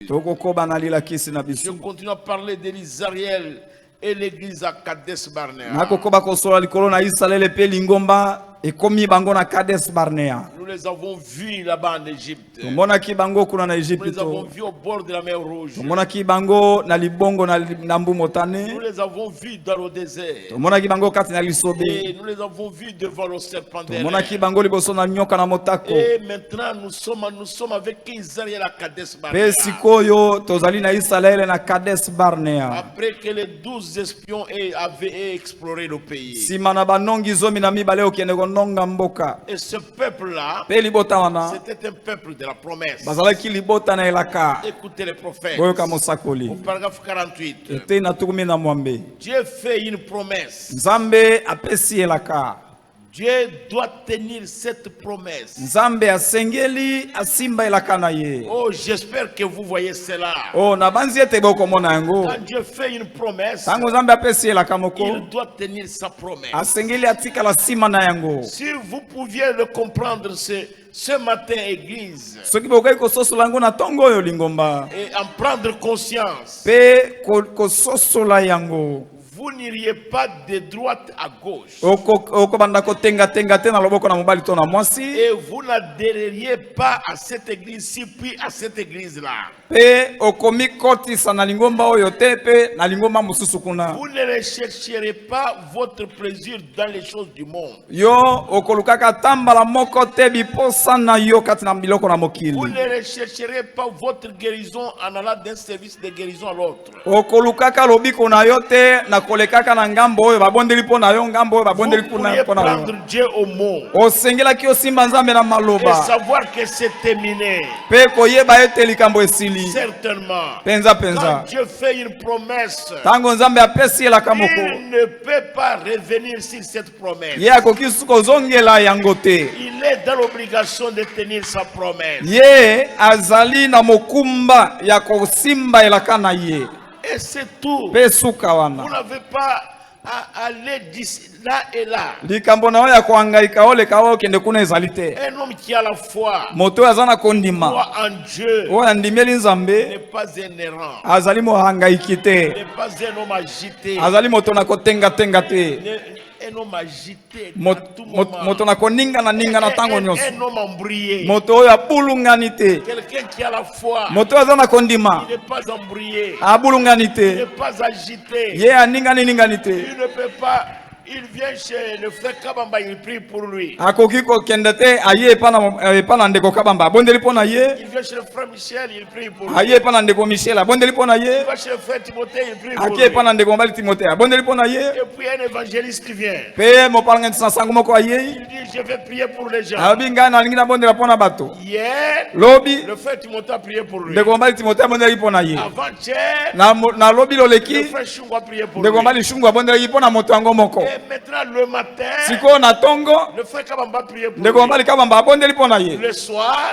Je continue à parler d'Elisariel et l'église à Kades Barnea. Nous les avons vus là-bas en Égypte. Nous les avons vus au bord de la mer Rouge. Nous les avons vus dans le désert. Et nous les avons vus devant le serpent d'airain. Et maintenant nous sommes avec Israël à Kades Barnea. Après que les 12 espions avaient exploré le pays. Et ce peuple-là, c'était un peuple de la promesse. Écoutez les prophètes. Au paragraphe 48. Dieu fait une promesse. Dieu doit tenir cette promesse. Oh, j'espère que vous voyez cela. Quand Dieu fait une promesse, il doit tenir sa promesse. Si vous pouviez le comprendre ce matin, Église, et en prendre conscience, vous n'iriez pas de droite à gauche. Et vous n'adhéreriez pas à cette église-ci, puis à cette église-là. Vous ne rechercherez pas votre plaisir dans les choses du monde. Vous ne rechercherez pas votre guérison en allant d'un service de guérison à l'autre. Vous pourriez prendre Dieu au mot et savoir que c'est terminé. Certainement, quand Dieu fait une promesse, il ne peut pas revenir sur cette promesse. Il est dans l'obligation de tenir sa promesse. Et c'est tout. Vous n'avez pas à aller là et là. Un homme qui a la foi, croit en Dieu, n'est pas un errant, n'est pas un homme agité, un homme agité, un homme embrouillé. Quelqu'un qui a la foi, il n'est pas embrouillé, il n'est pas agité, il ne peut pas. Il vient chez le frère Kabamba, il prie pour lui. Il vient chez le frère Michel, il prie pour lui. Il va chez le frère Timothée, il prie pour lui. Et puis un évangéliste qui vient. Il dit, je vais prier pour les gens. Hier, le frère Timothée a prié pour lui. Avant-hier, le frère Chungo a prié pour lui. Maintenant le matin, le frère Kabamba priait pour lui. Le soir,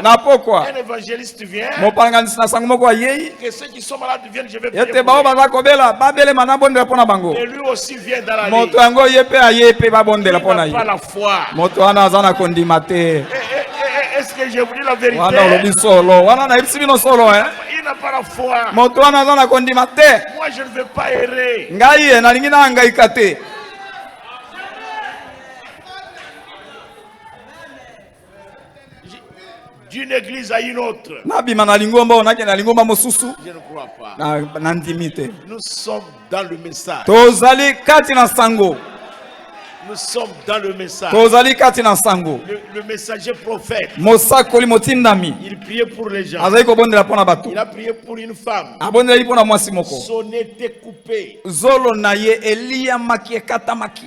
un évangéliste vient. Que ceux qui sont malades viennent, je vais prier pour lui. Et lui aussi vient dans la ligne. Il n'a pas la foi. Est-ce que je vous dis la vérité? Il n'a pas la foi. Moi je ne veux pas errer. D'une église à une autre. Je ne crois pas. Nous sommes dans le message. Nous sommes dans le message. Le messager prophète. Il priait pour les gens. Il a prié pour une femme. Son nez était coupé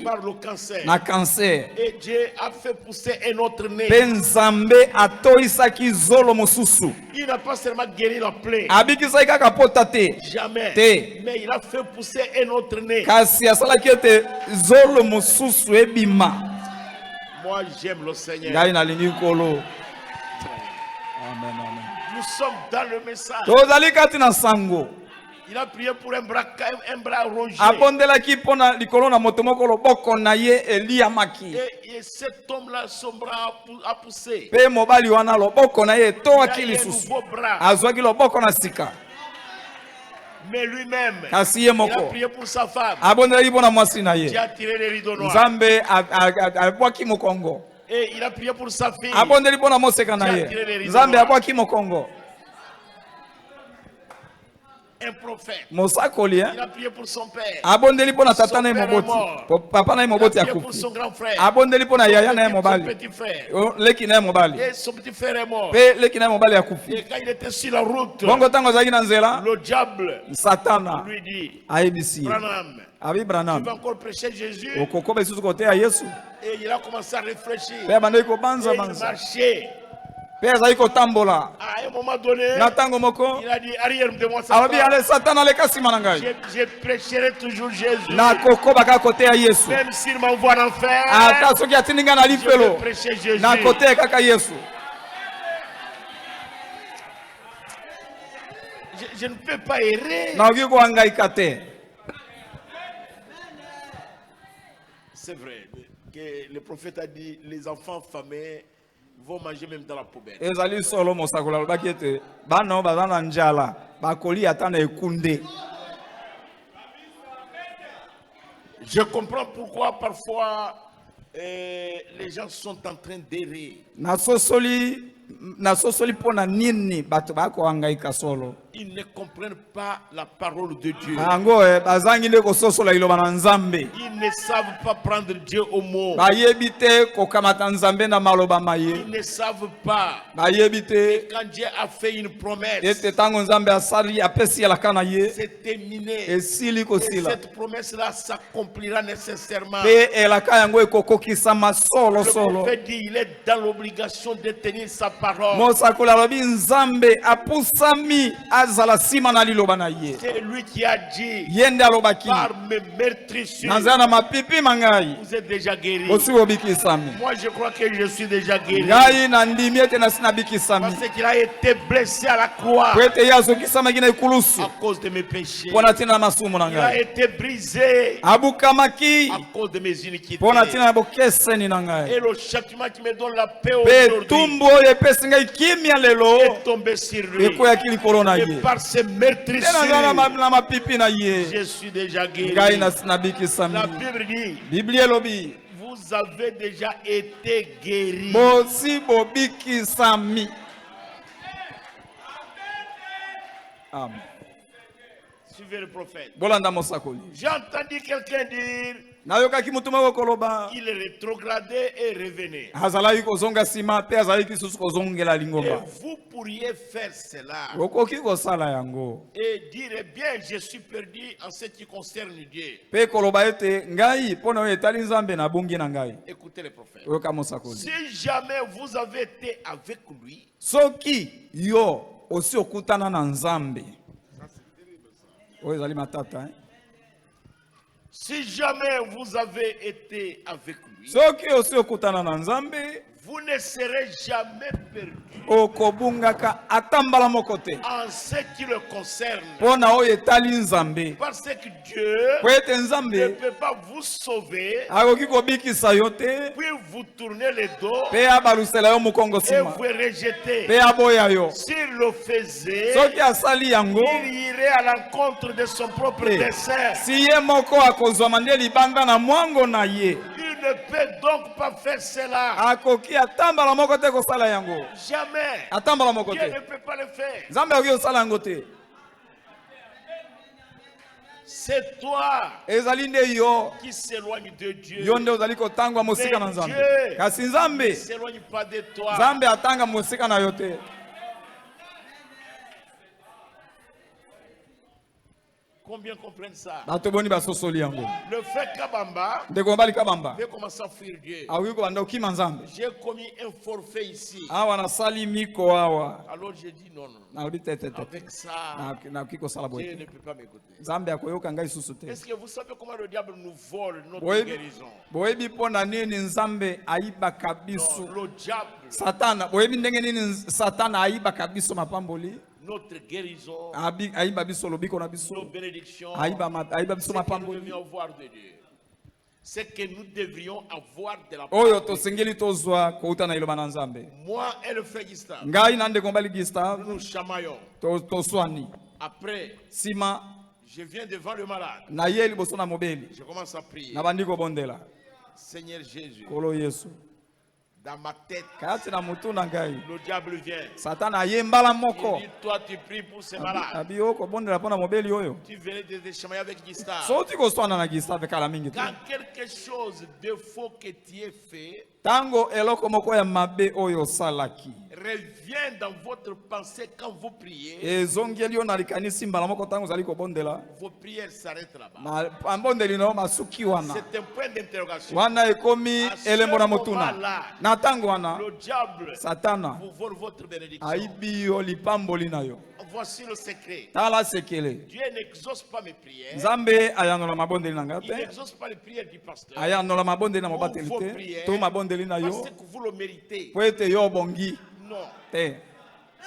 par le cancer. Et Dieu a fait pousser un autre nez. Il n'a pas seulement guéri la plaie. Jamais. Mais il a fait pousser un autre nez. Moi j'aime le Seigneur. Nous sommes dans le message. Il a prié pour un bras rongé. Et cet homme-là, son bras a poussé. Il a un nouveau bras. Mais lui-même, il a prié pour sa femme. Dieu a tiré les rideaux noirs. Et il a prié pour sa fille. Dieu a tiré les rideaux noirs. Un prophète. Il a prié pour son père. Son père est mort. Il a prié pour son grand frère. Son petit frère. Et son petit frère est mort. Et quand il était sur la route, le diable lui dit, Branham, tu vas encore prêcher Jésus. Et il a commencé à réfléchir. Et il marchait. À un moment donné, il a dit, arrière de moi, je prêcherai toujours Jésus. Même s'il m'envoie en enfer, je vais prêcher Jésus. Je ne peux pas errer. C'est vrai que le prophète a dit, les enfants affamés vont manger même dans la poubelle. Je comprends pourquoi parfois les gens sont en train d'errer. Ils ne comprennent pas la parole de Dieu. Ils ne savent pas prendre Dieu au mot. Ils ne savent pas que quand Dieu a fait une promesse, c'est terminé. Et cette promesse-là s'accomplira nécessairement. Le prophète dit il est dans l'obligation de tenir sa parole. C'est lui qui a dit par mes meurtrissures, vous êtes déjà guéri. Moi je crois que je suis déjà guéri. Parce qu'il a été blessé à la croix à cause de mes péchés. Il a été brisé à cause de mes iniquités. Et le châtiment qui me donne la paix aujourd'hui est tombé sur lui. Et par ses meurtrissures, je suis déjà guéri. La Bible dit, vous avez déjà été guéri. Amen. Suivez le prophète. J'ai entendu quelqu'un dire il est rétrogradé et revenait. Et vous pourriez faire cela et dire eh bien je suis perdu en ce qui concerne Dieu. Écoutez le prophète. Si jamais vous avez été avec lui, si jamais vous avez été avec lui, vous ne serez jamais perdu en ce qui le concerne. Parce que Dieu ne peut pas vous sauver, puis vous tourner les dos et vous rejeter. S'il le faisait, il irait à l'encontre de son propre dessein. Il ne peut donc pas faire cela. Jamais. Dieu ne peut pas le faire. C'est toi qui s'éloigne de Dieu. Mais Dieu ne s'éloigne pas de toi. Combien comprennent ça? Le frère Kabamba veut commencer à fuir Dieu. J'ai commis un forfait ici. Alors j'ai dit non. Avec ça, Dieu ne peut pas m'écouter. Est-ce que vous savez comment le diable nous vole notre guérison? Le diable, notre guérison, nos bénédictions, c'est que nous devions avoir de Dieu. C'est que nous devrions avoir de la part de Dieu. Moi et le frère Gustave, nous nous chamaillons. Après, sima je viens devant le malade. Je commence à prier. Seigneur Jésus, Kolo Yesu, dans ma tête, le diable vient. Satan ayembala moko. Il dit, toi tu pries pour ces malades. Tu venais de te chamailler avec Gustave. Quand quelque chose de faux que tu as fait, tango eloko moko ya mabe oyo salaki revient dans votre pensée quand vous priez. ezongeli ona likanisi mbala moko tango zali kobondela vos prières s'arrêtent là-bas. Ambondeli no masuki wana. C'est un point d'interrogation. Wana ekomi elembo na motuna. Na tango wana le diable Satana vous vole votre bénédiction. Aibi yo lipamboli na yo. Voici le secret. Tala sekele. Dieu n'exauce pas mes prières. Nzambe ayanola mabondeli na ngate. Il n'exauce pas les prières du pasteur. Ayanola mabondeli na mobateli te. To mabondeli na yo. Parce que vous le méritez. Po ete yo bongi. Non. Te.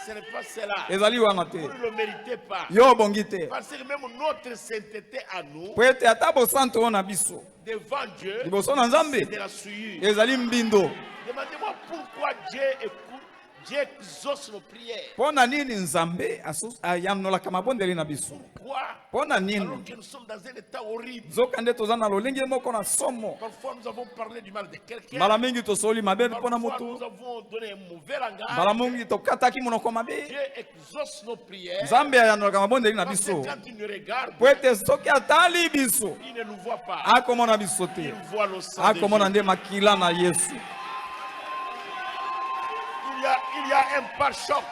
Ce n'est pas cela. Ezali wana te. Vous ne le méritez pas. Yo bongi te. Parce que même notre sainteté à nous. Po ete ata bo santo ona biso. Devant Dieu. Liboso na Nzambe. C'est de la souillure. Ezali mbindo. Demandez-moi pourquoi Dieu écoute. Dieu exauce nos prières. Pona nini Nzambe ayanola kamabondeli na biso? Pourquoi? Pona nini? Alors que nous sommes dans un état horrible. Zokande tozana lolenge moko na somo. Parfois nous avons parlé du mal de quelqu'un. Bala mingi tosoli mabe pona moto. Nous avons donné un mauvais langage. Bala mingi tokataki monoko mabe. Dieu exauce nos prières. Nzambe ayanola kamabondeli na biso. Quand il nous regarde, poete soki atali biso. Il ne nous voit pas. Akomona biso te. Il voit le sang de Jésus. Akomona nde makila na Yesu. Il y a un pare-choc.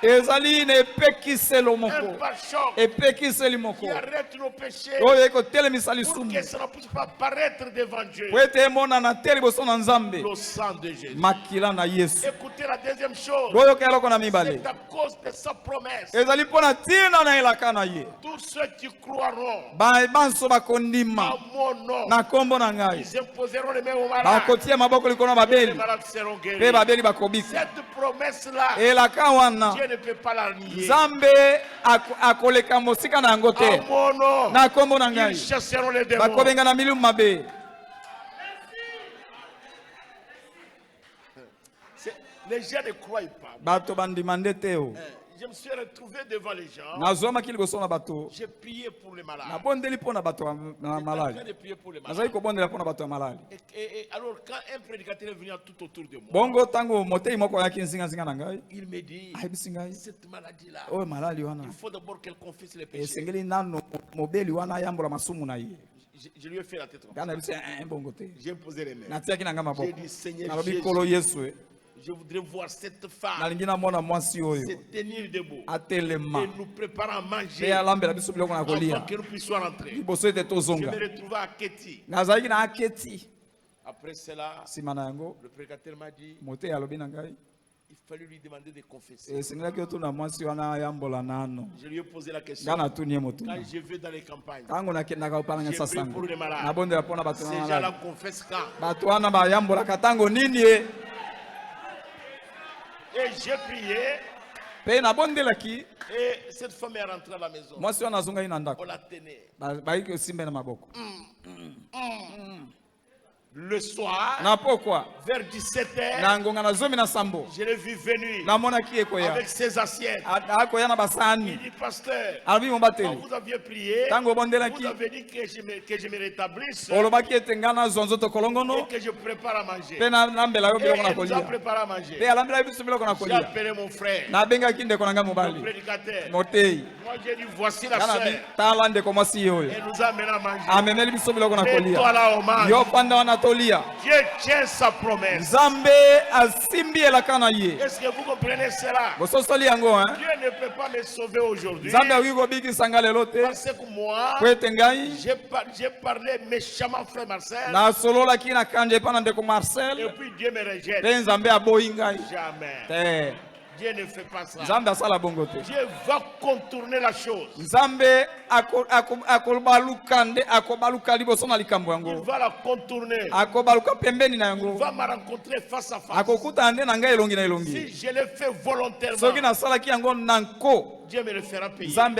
Ezali ne pekiselo moko. Un pare-choc. Epekiseli moko. Qui arrête nos péchés. Oyo eko telemisa lisumu. Pour que ça ne puisse pas paraître devant Dieu. Poete mona na teli boso na Nzambe. Le sang de Jésus. Makila na Yesu. Écoutez la deuxième chose. Oyo keloko na mibale. C'est à cause de sa promesse. Ezali pona tina na elaka na ye. Tous ceux qui croiront. Ba banso bakondima. À mon nom. Na kombo na ngai. Ils imposeront les mains aux malades. Bakotia maboko likolo na babeli. Les malades seront guéris. Pe babeli bakobika. Cette promesse là. Elaka wana. Dieu ne peut pas la nier. Nzambe akoleka mosika na yango te. Na kombo na ngai. Bakobenga na milimu mabe. Les gens ne croient pas. Bato bandimande te o. Je me suis retrouvé devant les gens. Nazoma kili boso na bato. J'ai prié pour les malades. Na bondeli pona bato na malade. Nazali ko bondela pona bato malade. Et alors quand un prédicateur est venu tout autour de moi. Bongo tango motei moko yaki nzinga nzinga na ngai. Il me dit. Cette maladie là. Oh maladi wana. Il faut d'abord qu'elle confesse les péchés. Esengeli nano mobeli wana yambola masumu na ye. Je lui ai fait la tête. J'ai posé les mains. J'ai dit Seigneur Jésus. Je voudrais voir cette femme se tenir debout et nous préparer à manger avant que nous puissions rentrer. Je me retrouvais à Keti. Après cela, le prédicateur m'a dit il fallait lui demander de confesser. Je lui ai posé la question. Quand je vais dans les campagnes, je prie pour les malades. Ces gens-là confessent quand? Et j'ai prié. Et cette femme est rentrée à la maison. On la tenait. Le soir, vers 17h, je l'ai vu venir avec ses assiettes. Il dit, pasteur, quand vous aviez prié, vous avez dit que je me rétablisse et que je prépare à manger. Et il nous a préparé à manger. J'ai appelé mon frère, le prédicateur. Moi j'ai dit, voici la soeur. Elle nous a amené à manger. Et toi là, hommage. Dieu tient sa promesse. Est-ce que vous comprenez cela? Dieu ne peut pas me sauver aujourd'hui. Parce que moi, j'ai parlé méchamment frère Marcel. Et puis Dieu me rejette. Jamais. Dieu ne fait pas ça. Dieu va contourner la chose. Il va la contourner. Il va me rencontrer face à face. Si je le fais volontairement, Dieu me le fera payer. Mais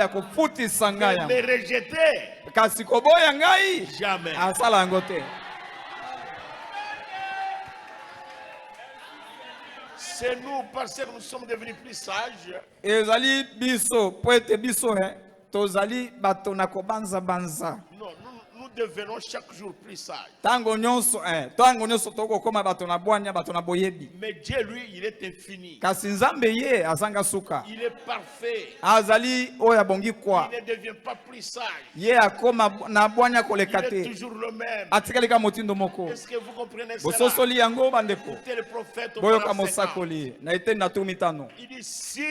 me rejeter, jamais. C'est nous parce que nous sommes devenus plus sages. Ezali biso poete biso tozali bato na kobanza banza. Non, nous devenons chaque jour plus sages. Tango nyonso toko koma bato na bwanya bato na boyebi. Mais Dieu lui, il est infini. Kasi Nzambe ye azanga suka. Il est parfait. Azali oya bongi kwa. Il ne devient pas plus sage. Ye akoma na bwanya koleka Il est te. toujours le même. Atikali ka motindo moko. Est-ce que vous comprenez cela? Bososoli yango bandeko. Écoutez le prophète au Boyo parlant ka mosakoli na ete na tumitano. il dit si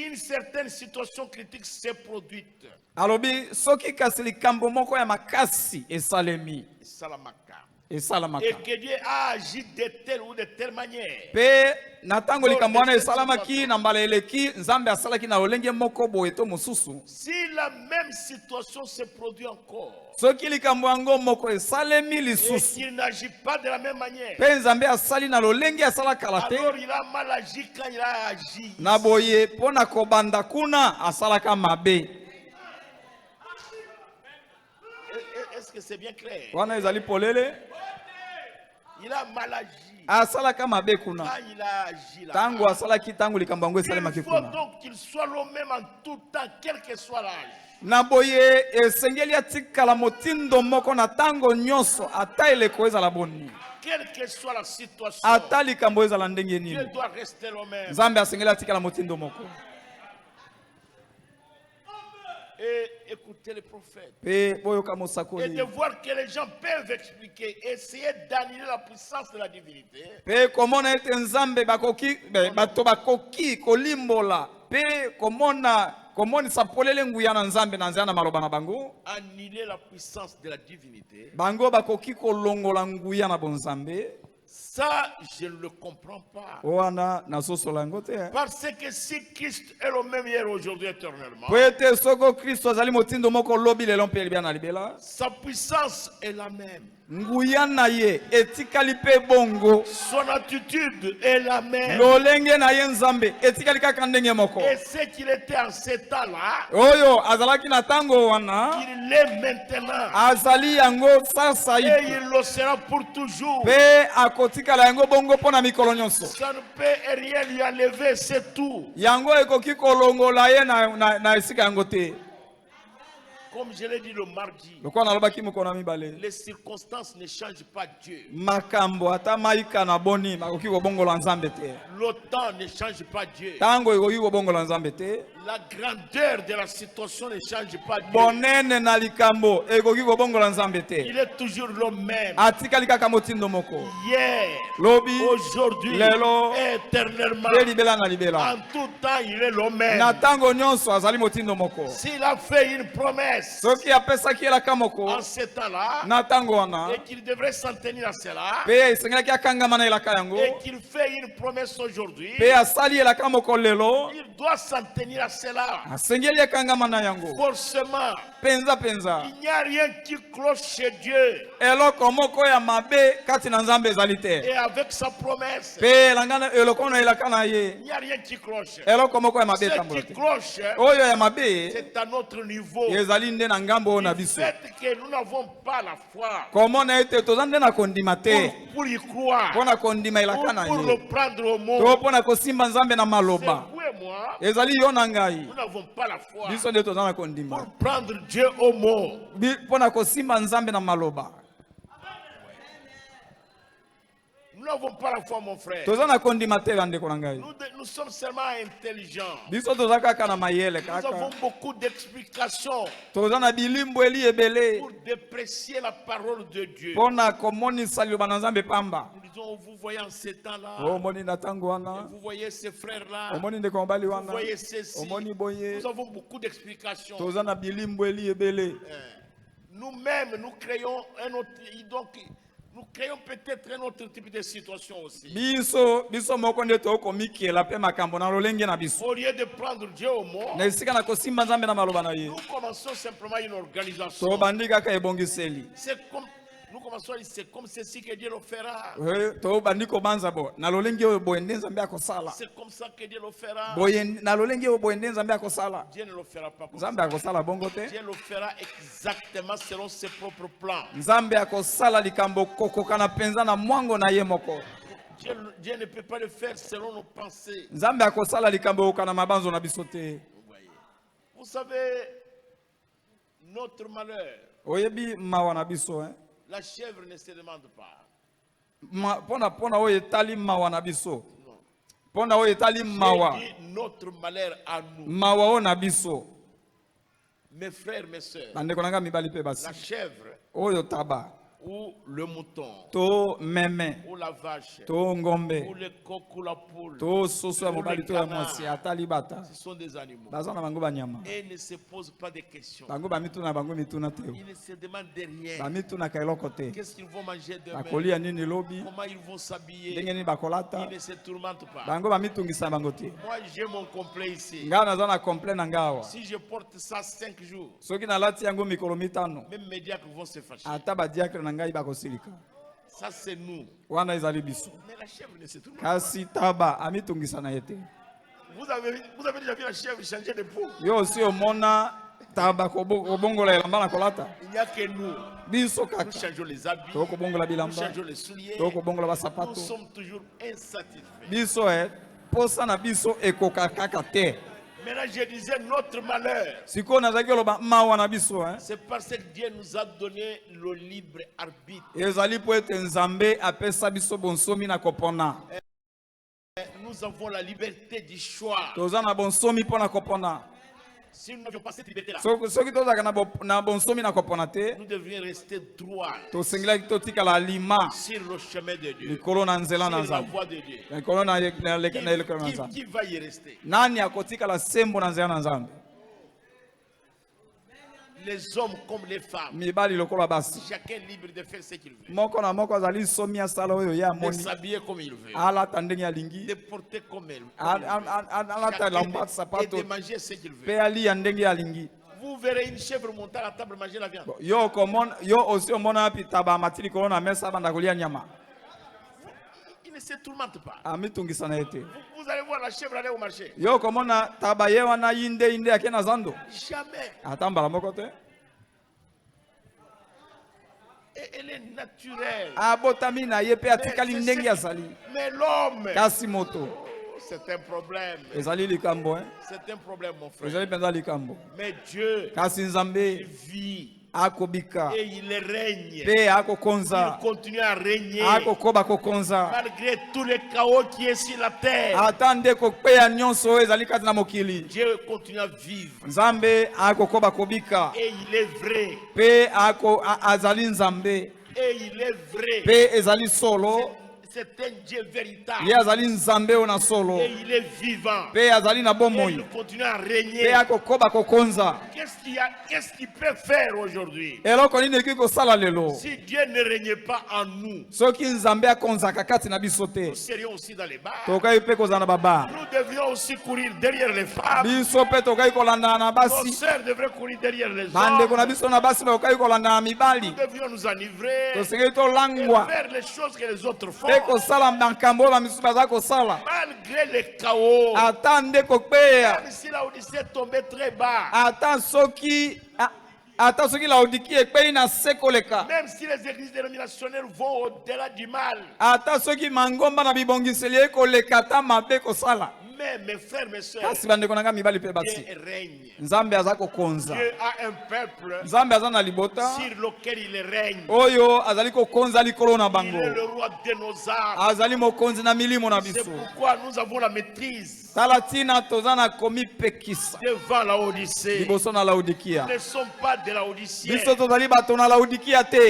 une certaine situation critique s'est produite, Alobi soki kasi likambo moko ya makasi esalemi. et que Dieu a agi de telle ou de telle manière, Pe na tango likambo wana esalamaki na mbala eleki Nzambe asalaki na olenge moko boye to mosusu. si la même situation se produit encore, Soki likambo yango moko esalemi et lisusu. qu'il n'agit pas de la même manière, Pe Nzambe asali na lolenge asala kala te. alors il a mal agi quand il a agi. Na boye pona kobanda kuna asalaka mabe. Est-ce que c'est bien clair? Wana ezali polele Il a mal agi asalaka mabe kuna. quand il a agi là. Tango asalaki tango likambo yango esalemaki Il faut kuna. donc qu'il soit le même en tout temps, quel que soit l'âge. Na boye esengeli atikala motindo moko na tango nyonso ata eleko ezala boni. Quelle que soit la situation, Ata likambo ezala ndenge Dieu nini. doit rester le même. Nzambe asengeli atikala motindo moko. Et écouter les prophètes. Pe boyoka Et mosakoli. de voir que les gens peuvent expliquer, essayer d'annuler la puissance de la divinité. Pe komona ete Nzambe bakoki bato bakoki kolimbola. Pe komonisa polele nguya na Nzambe na nzela na maloba na bango. Annuler la puissance de la divinité. Bango bakoki kolongola nguya na bonzambe. Ça, je ne le comprends pas. Wana nasosola yango te. Parce que si Christ est le même hier, aujourd'hui, éternellement, Po ete soko Kristo azali motindo moko lobi lelo mpe libia na libela. sa puissance est la même. Nguya na ye etikali pe bongo. Son attitude est la même. Lolenge na ye Nzambe etikali kaka ndenge moko. Et ce qu'il était en ce temps-là, Oyo azalaki na tango wana il l'est maintenant. azali yango sasa Et hivi. il le sera pour toujours. Pe akotikala yango bongo pona mikolo nyonso. Ça ne peut rien lui enlever, c'est tout. Yango ekoki kolongola ye na esika yango te. Comme je l'ai dit le mardi, Lokwa nalobaki mokolo mibale. les circonstances ne changent pas Dieu. Makambo ata maika na boni makoki kobongola Nzambe te. Le temps ne change pas Dieu. Tango ekoki kobongola Nzambe te. La grandeur de la situation ne change pas Dieu. Bonene na likambo ekoki kobongola Nzambe te. Il est toujours le même. Atikali kaka motindo moko. Hier, Lobi aujourd'hui, lelo éternellement. pe libela na libela. En tout temps, il est le même. Na tango nyonso azali motindo moko. S'il a fait une promesse Soki apesaki elaka moko en ce temps-là, na tango wana et qu'il devrait s'en tenir à cela, pe esengelaki akangama na elaka yango et qu'il fait une promesse aujourd'hui, pe asali elaka moko lelo il doit s'en tenir à cela. asengeli akangama na yango Forcément, penza penza. il n'y a rien qui cloche chez Dieu. Eloko moko ya mabe kati na Nzambe ezali te. Et avec sa promesse, Pe elangana eloko na elaka na ye il n'y a rien qui cloche. eloko moko ya mabe Ce etambola qui te. cloche, Oyo ya mabe c'est à notre niveau. ezali nde na ngambo oyo na Le biso. fait que nous n'avons pas la foi Komona ete toza nde na kondima te pour y croire, mpo na kondima elaka na pour ye le prendre au mot, to mpo na kosimba Nzambe na c'est maloba vous et moi, ezali yo na ngai nous n'avons pas la foi biso nde toza na kondima pour prendre Dieu au mot. mpo na kosimba Nzambe na maloba. Nous n'avons pas la foi, mon frère. Toza na kondima te bandeko na ngai. Nous sommes seulement intelligents. Biso toza kaka na mayele Nous avons kaka. beaucoup d'explications Toza na bilimbweli ebele pour déprécier la parole de Dieu. mpo na komonisa liloba na Nzambe pamba. Nous disons, vous voyez en ces temps-là, Omoni na tango wana, vous voyez ces frères-là, omoni ndeko mobali vous wana, voyez ceci. omoni boye. Nous avons beaucoup d'explications. Toza na bilimbweli ebele. Nous-mêmes, nous créons un autre, donc, nous créons peut-être un autre type de situation aussi. Biso moko nde tokomikiela pe makambo na lolenge na biso. Au lieu de prendre Dieu au mot, Na esika na kosimba Nzambe na maloba na ye. nous commençons simplement une organisation. Tobandi kaka ebongiseli. Nous commençons à dire, c'est comme ceci que Dieu le fera. Tobandi kobanza bo. Na lolenge oyo boye nde Nzambe akosala. C'est comme ça que Dieu le fera. Boye na lolenge oyo boye nde Nzambe akosala. Dieu ne le fera pas comme ça. Nzambe akosala bongo te. Dieu le fera exactement selon ses propres plans. Nzambe akosala likambo kokoka na penza na mwango na ye moko. Dieu ne peut pas le faire selon nos pensées. Vous savez, notre malheur, la chèvre ne se demande pas. Notre malheur à nous. Mes frères, mes sœurs, la chèvre ou le mouton, ou la vache, ou le coq ou la poule, ce sont des animaux. Et ils ne se posent pas de questions. Ils ne se demandent de rien. Qu'est-ce qu'ils vont manger demain? Comment ils vont s'habiller? Ils ne se tourmentent pas. Moi, j'ai mon complet ici. Si je porte ça 5 jours, même mes diacres vont se fâcher. Ça c'est nous. Mais la chèvre ne se tourmente pas. Vous avez déjà vu la chèvre changer de peau? Il n'y a que nous. Nous changeons les habits, nous changeons les souliers. Nous sommes toujours insatisfaits. Maintenant, je disais notre malheur. C'est parce que Dieu nous a donné le libre arbitre. Nous avons la liberté du choix. Si nous n'avions pas cette liberté-là, nous devrions rester droits sur le chemin de Dieu, sur la voie de Dieu. Qui va y rester? Les hommes comme les femmes, chacun libre de faire ce qu'il veut, de s'habiller comme il veut, de porter comme il veut, et de manger ce qu'il veut. Vous verrez une chèvre monter à la table manger la viande. Il ne se tourmente pas. Vous allez voir la chèvre aller au marché. Jamais. Et elle est naturelle. Mais l'homme, c'est un problème. C'est un problème, mon frère. Mais Dieu, il vit. Et il règne. Il continue à régner malgré tous les chaos qui est sur la terre. Dieu continue à vivre. Et il est vrai. Et il est vrai. C'est un Dieu véritable. Et il est vivant. Et il continue à régner. Qu'est-ce qu'il peut faire aujourd'hui? Si Dieu ne régnait pas en nous, nous serions aussi dans les bars. Nous devrions aussi courir derrière les femmes. Nos sœurs devraient courir derrière les hommes. Nous devions nous enivrer et faire les choses que les autres font. Malgré les chaos, même si la Odyssée tombait très bas, même si les églises dénominationnelles vont au-delà du mal, mais mes frères, mes soeurs, Dieu règne. Dieu a un peuple sur lequel il règne. Il est le roi de nos âmes. C'est pourquoi nous avons la maîtrise devant la Odyssée. Nous ne sommes pas de la Odyssée.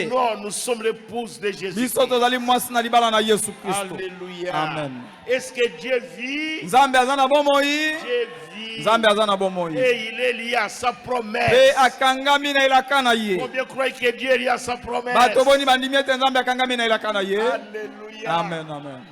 Non, nous sommes l'épouse de Jésus. Alléluia. Amen. Est-ce que Dieu vit? Dieu vit. Et il est lié à sa promesse. Combien croient que Dieu est lié à sa promesse? Alléluia. Amen, amen.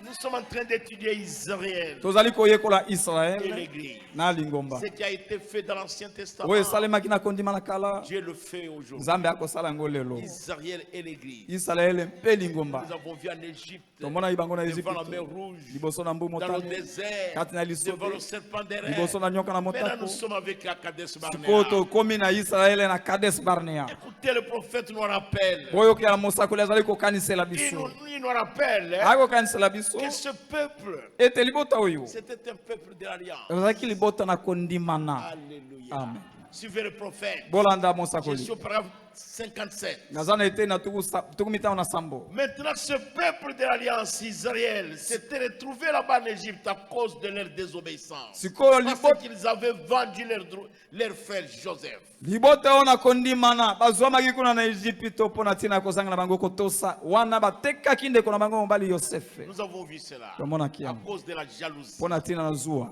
Nous sommes en train d'étudier Israël tozali koyekola et Israël l'église. na lingomba. Ce qui a été fait dans l'Ancien Testament, Oyo esalemaki na kondima na kala, Dieu le fait aujourd'hui. Nzambe akosala yango lelo. Israël et l'église. Israël mpe lingomba. Nous avons vu en Égypte, Tomona ibango na devant la Égypte. mer Rouge, Liboso na mbu dans le motane. désert, Kati na devant le lisobe. serpent des Liboso na nyoka na Maintenant, motako. nous sommes avec la Kadesh Sikoyo Barnea. tokomi na Israël na Kades Barnea. Écoutez, le prophète nous rappelle. Boyokela mosakoli azali kokanisela biso. Il nous rappelle akokanisela biso que ce peuple, ete libota oyo c'était un peuple de l'Alliance. ezalaki libota na kondimana. Alléluia. Amen. Suivez le prophète. Bolanda Je mosakoli suis au paragraphe 57. naza na ete na tuku mitano na sambo. Maintenant, ce peuple de l'Alliance Israël s'était retrouvé là-bas en Égypte à cause de leur désobéissance. Sikoyo Parce qu'ils avaient vendu leur frère Joseph. libota oyo na kondimana bazwamaki kuna na Ejipito mpo na ntina ya kozanga na bango kotosa wana batekaki ndeko na bango mobali Yosefe. Nous avons vu cela tomonaki à yango cause de la jalousie. mpo na ntina na zuwa.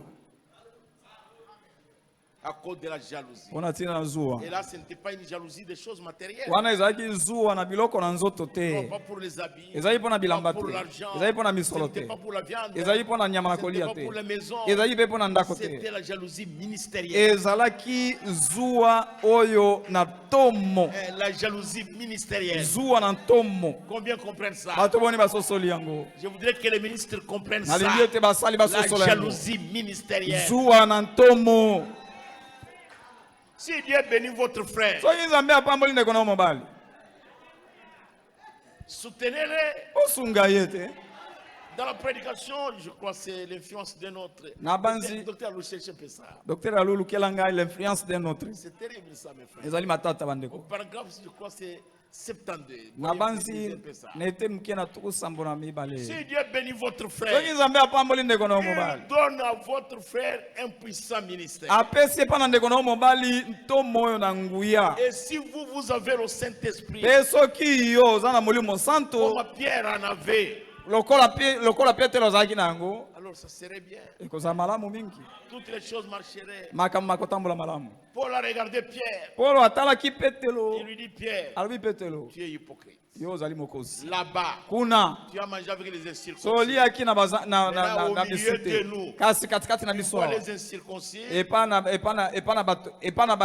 À cause de la jalousie. mpo na ntina na zuwa Et là, ce n'était pas une jalousie des choses matérielles. wana ezalaki zuwa na biloko na nzoto Non, te. pas pour les habits. ezali mpo na Pas bilamba pour te. l'argent. ezali mpo na Ce misolo n'était te. pas pour la viande. ezali mpo na nyama na Ce n'était kolia pas te. pour les maisons. ezali mpe mpo na ndako te. C'était la jalousie ministérielle. ezalaki zuwa oyo na tomo. La jalousie ministérielle. zuwa na ntomo. Combien comprennent ça? bato boni basosoli yango. Je voudrais que les ministres comprennent ça. nalingi ete basali La basosola yango. jalousie ministérielle. zuwa na ntomo. Si Dieu bénit votre frère, soki nzambe apamboli ndeko na yo mobali soutenez-le. osunga ye te. Dans la prédication, je crois que c'est l'influence de notre Nabanzi. docteur Lou cherche un peu ça. docteur alulukela ngai l'influence d'un autre. C'est terrible ça, mes frères. ezali matata Au bandeko. paragraphe, je crois que c'est 72. nabanzi Un peu ça. na ete moke na tuku sambo na mibale. Si Dieu bénit votre frère, soki nzambe apamboli ndeko na yo mobali il donne à votre frère un puissant ministère. apesi epa na ndeko na yo mobali ntomo oyo na nguya. Et si vous avez le Saint-Esprit, mpe soki yo oza na molimo santo comme Pierre en avait, lokola petelo azalaki na yango alors ça serait bien. ekozala malamu mingi. Toutes les choses marcheraient. makambo makotambola malamu. Paul a regardé Pierre. polo atalaki petelo Il lui dit, Pierre, alobi petelo tu es hypocrite. yo ozali mokosi. Là-bas, kuna tu as mangé avec les incirconcis. soliaki na Maintenant, au biso milieu de te nous, kasi katikati na biso Toi, awa. les incirconcis, epa na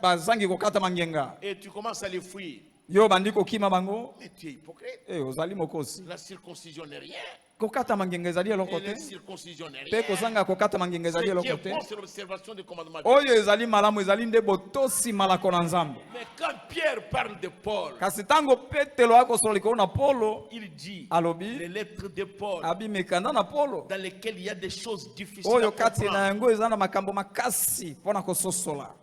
bazangi kokata mangenga et tu commences à les fuir. yo bandi kokima bango. Mais tu es hypocrite. ozali mokosi. La circoncision n'est rien. kokata mangenga ezali eloko Et la te. circoncision n'est mpe rien. kozanga kokata mangenga ezali Ce qui eloko est te. bon, c'est l'observation des commandements. oyo ezali malamu ezali nde botosi malako na nzambe. Mais quand Pierre parle de Paul, kasi ntango petelo akosolola likolo na polo il dit alobi les lettres de Paul abi mikanda na polo dans lesquelles il y a des choses difficiles oyo à kati na comprendre, yango eza na makambo makasi mpo na kososola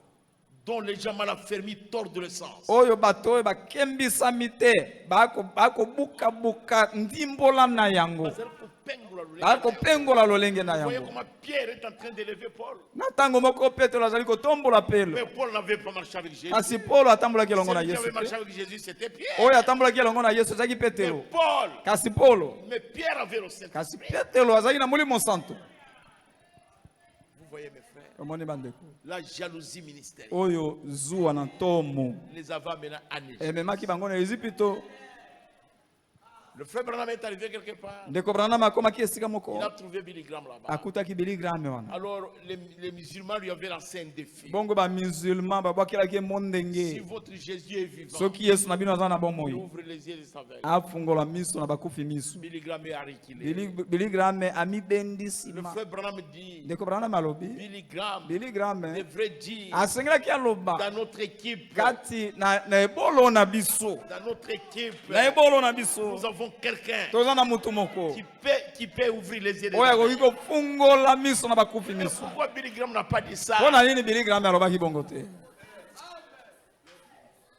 dont les gens mal affermis tordent le sens. oyo bato oyo bakembisami te bakobukabuka ndimbola na yango bakopengola lolenge na Vous voyez yango. comment Pierre est en train d'élever Paul. na ntango moko petelo azali kotombola pelo Mais Paul n'avait pas marché avec Jésus. kasi polo atambolaki elongo na Celui qui yesu avait marché te. avec Jésus, c'était Pierre. oyo atambolaki elongo na yesu ezalaki Mais petelo Paul, kasi polo mais Pierre avait le kasi Saint-Esprit. petelo azalaki na molimo santo. Vous voyez mes frères, omoni bandeko la jalousie ministérielle oyo zuwa na ntomo les avait amenés en Égypte. ememaki bango na Ejipito. Le frère Branham est arrivé quelque part. ndeko Branham akomaki esika moko Il a trouvé Billy Graham là-bas. akutaki biligrame wana. Alors les musulmans lui avaient lancé un défi. bongo bamusulman babwakelaki mo Si ndenge votre Jésus est vivant, soki yesu na bino aza na il bomoi ouvre les yeux des aveugles. afungola miso na bakufi miso. Billy Graham est arrêté. biligrame Le amibendisima. frère Branham dit, ndeko Branham alobi Billy Graham biligrame devrait dire asengelaki aloba dans notre équipe, kati na ebolo na biso dans notre équipe, na ebolo na biso nous avons quelqu'un toza na mutu moko qui peut ouvrir les yeux des oyo akoki aveugles. kofungola miso na bakufi Mais miso. pourquoi Billy Graham n'a pas dit ça? mpo na nini biligrame alobaki bongo te.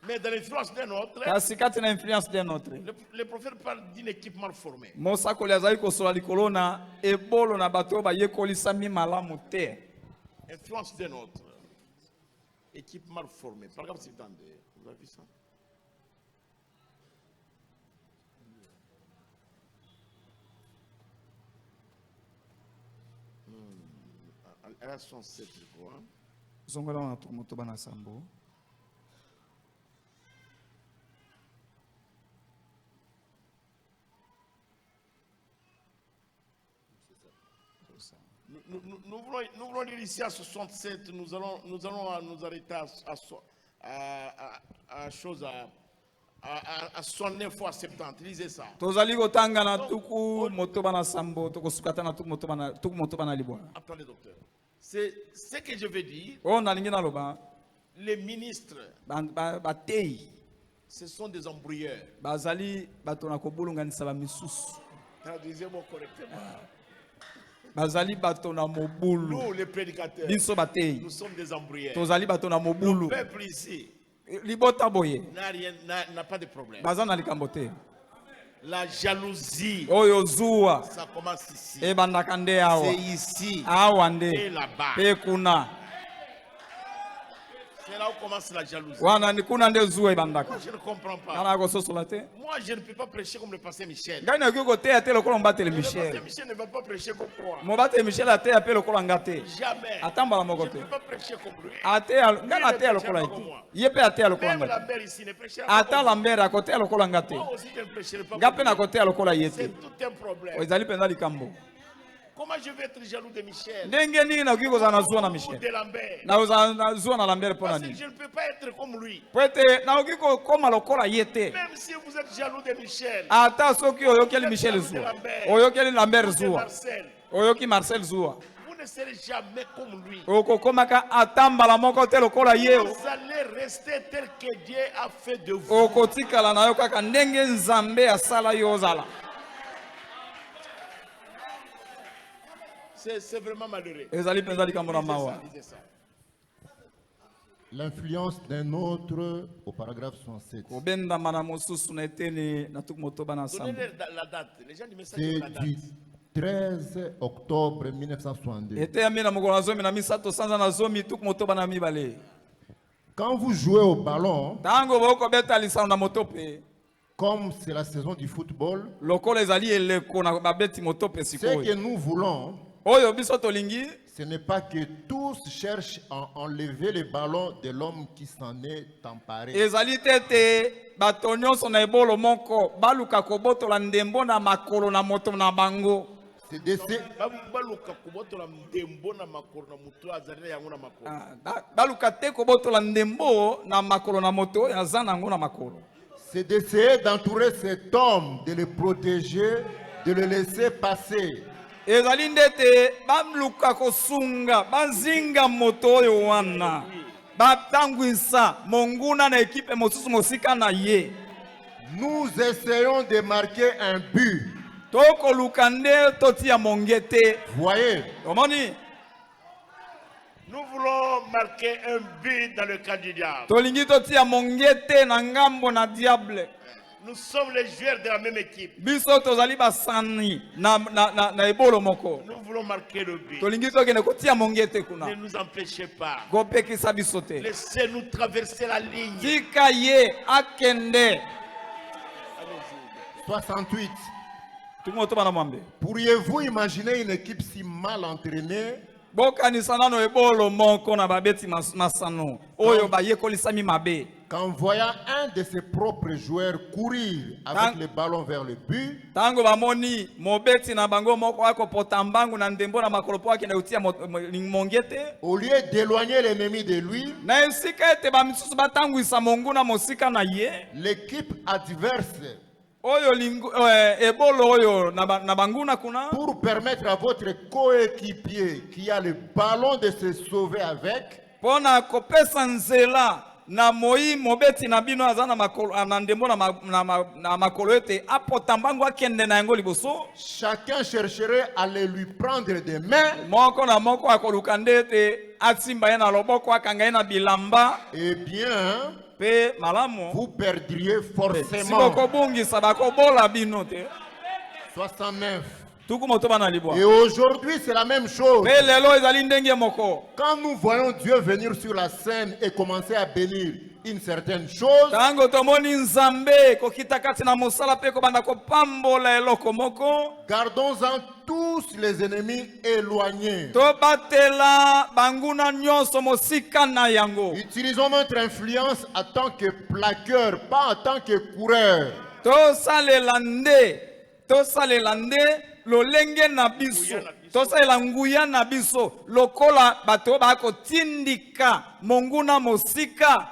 Mais dans l'influence d'un autre, kasi kati na influence de notre le prophète parle d'une équipe mal formée. mosakoli azali kosola likolo na ebolo na bato oyo bayekolisami malamu te. Influence d'un autre. Équipe mal formée. Par exemple, c'est dans des... Vous avez vu ça? À la 107, je crois. zongola wana moto bana sambo Nous voulons lire ici à 67, nous allons nous arrêter à 69 fois 70. Lisez ça. Tozali kotanga na tuku motoba na sambo tokosukata na tuku motoba na libwa. Attendez docteur. C'est ce que je veux dire. Oh nalingi na loba. Les ministres, batei ce sont des embrouilleurs. Bazali batona kobulunganisa ba misusu. Traduisez-moi correctement. Bazali batona mobulu. Nous les prédicateurs, biso batei. Nous sommes des embrouilleurs. Tozali batona mobulu. Le peuple ici libota boye n'a pas de problème. Bazana likambote. La jalousie, oyo zuwa ça commence ici. Ebandaka nde awa. C'est ici. Awa nde. Et là-bas. Pe kuna. C'est là où commence la jalousie. Wana ni kuna nde zuwa ebandaka. Je ne comprends pas. Kana ko sosola te. Moi je ne peux pas prêcher comme le pasteur Michel. Ngani okiko te ate lokolo mbatele Michel. Le pasteur Michel ne va pas prêcher comme moi. Mo batele Michel ate ape lokolo ngate. Jamais. Atamba la moko Je te. ne peux pas prêcher comme lui. Ate ngana ate lokolo ite. Yepe ate lokolo Même ngate. la mère ici ne prêche pas. Ata la mère akote lokolo ngate. Moi aussi je ne prêcherai pas. Ngape na kote lokolo yete. C'est tout un problème. Ozali penza likambo. Comment je vais être jaloux de Michel? Ndenge nini na okiko za na zuwa na Michel. De Lambert. Na uza na zuwa na Lambert pona Parce que nini. je ne peux pas être comme lui. Pwete na okiko koma lokola yete. Même si vous êtes jaloux de Michel. Ata soki oyokeli Michel zuwa. Oyokeli Lambert zuwa. Marcel. Oyoki Marcel zuwa. Vous ne serez jamais comme lui. Okokomaka atambala moko te lokola ye. Vous allez rester tel que Dieu a fait de vous. Okotikala na yo kaka ndenge Nzambe asala yo ozala. C'est vraiment malheureux. Ezali penza likambo na mawa. L'influence d'un autre au paragraphe 67. Obenda mana mosusu na eteni na tuku motoba na Donnez samba. la date. Les gens du message C'est de la date. du 13 octobre 1962. Ete ya mina mokolo na zomi na misato sanza na zomi tuku motoba na mibale. Quand vous jouez au ballon, Tango boko beta lisano na motope. comme c'est la saison du football, Lokolo ezali eleko na babeti motope ce que sikoyo. nous voulons, Oyo biso tolingi. ce n'est pas que tous cherchent à enlever le ballon de l'homme qui s'en est emparé. Ezali tete bato nyonso na ebolo moko baluka kobotola ndembo na makolo na moto na bango. C'est de ces- Baluka te kobotola ndembo na makolo na moto aza nango na makolo. c'est d'essayer d'entourer cet homme, de le protéger, de le laisser passer. Ezali ndete baluka kosunga bazinga moto oyo wana batangwisa monguna na ekipe mosusu mosika na ye. Nous essayons de marquer un but. Tokoluka nde totia mongete. Voyez, Omoni Nous voulons marquer un but dans le camp du diable. tolingi totia mongete na ngambo na diable. Nous sommes les joueurs de la même équipe. Biso tozali basani na ebolo moko. Nous voulons marquer le but. Tolingi tokende kotia mongete Ne kuna. nous empêchez pas. Kopekisa biso te. Laissez-nous traverser la ligne. Tika ye akende. 68. Tumoto bana mwambe. Pourriez-vous imaginer une équipe si mal entraînée Bokanisa nano ebolo moko na babeti masano. Oyo bayekolisami mabe. qu'en voyant un de ses propres joueurs courir avec le ballon vers le but, Tango bamoni mobeti na bango moko ako potambangu na ndembo na makolo po akende utia mongete. au lieu d'éloigner l'ennemi de lui, Na esika ete bamisusu batangwisa monguna mosika na ye. l'équipe adverse, Oyo ebolo oyo na banguna kuna. pour permettre à votre coéquipier qui a le ballon de se sauver avec, Pona kopesa nzela na moi mobeti na bino aza na makolo na ndembo na makolo ete apotambangu akende na yango liboso. chacun chercherait à le lui prendre des mains. Moko na moko akoluka nde ete asimba ye na loboko akanga ye na bilamba. Eh bien, Pe malamu vous perdriez si forcément. bokobungisa bakobola bino te. 69. Tuku motoba na libwa. Et aujourd'hui, c'est la même chose. Pe lelo ezali ndenge moko. Quand nous voyons Dieu venir sur la scène et commencer à bénir une certaine chose, Tango tomoni nzambe kokita kati na mosala pe kobanda kopambola eloko moko. gardons-en tous les ennemis éloignés. Tobatela banguna nyonso mosika na yango. Utilisons notre influence en tant que plaqueur, pas en tant que coureur. Tosalela nde lolenge na biso tosa elanguya na biso lokola bato bako tindika monguna mosika.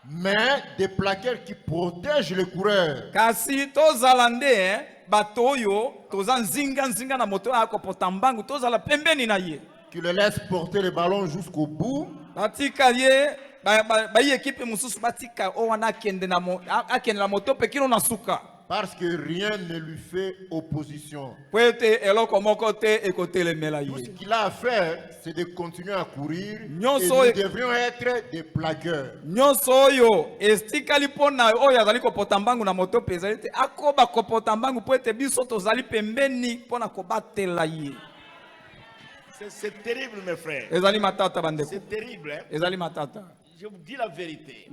Mais des plaqueurs qui protègent les coureurs. Kasi tozalande bato yo toza nzinga na moto ako potambangu tozala pembeni na ye. Qui le laisse porter le ballon jusqu'au bout. Batika ye ba équipe mususu batika o wana akende na moto pe kino na suka. Parce que rien ne lui fait opposition. Tout ce qu'il a à faire, c'est de continuer à courir. Et nous devrions être des plaqueurs. C'est terrible, mes frères. C'est terrible, hein? Je vous dis la vérité.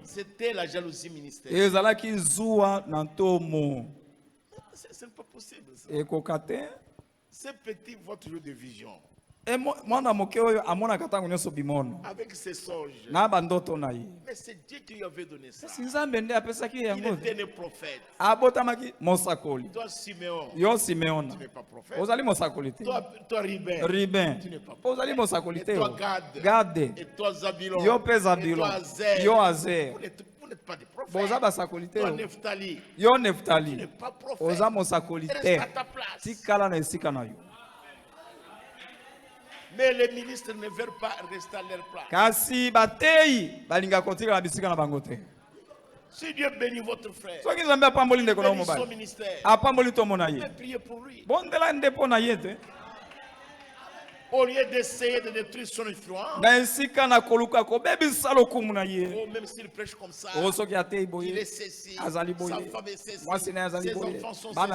C'était la jalousie ministérielle. Ce n'est pas possible. Ces petits voient toujours des visions. Avec ses songes. Mais c'est Dieu qui lui avait donné ça. Il était né prophète. Toi, Siméon, tu n'es pas prophète. Toi, Ribin, tu n'es pas prophète. Et toi, Gad, et toi, Zabulon, et toi, Azer. Vous n'êtes pas des prophètes. Toi, Nephtali, tu n'es pas prophète. Reste à ta place. Mais les ministres ne veulent pas rester à leur place. Si Dieu bénit votre frère, bénit son ministère, priez pour lui. Au lieu d'essayer de détruire son influence, même s'il prêche comme ça, il est ceci, sa femme est ceci, ses enfants sont ceci.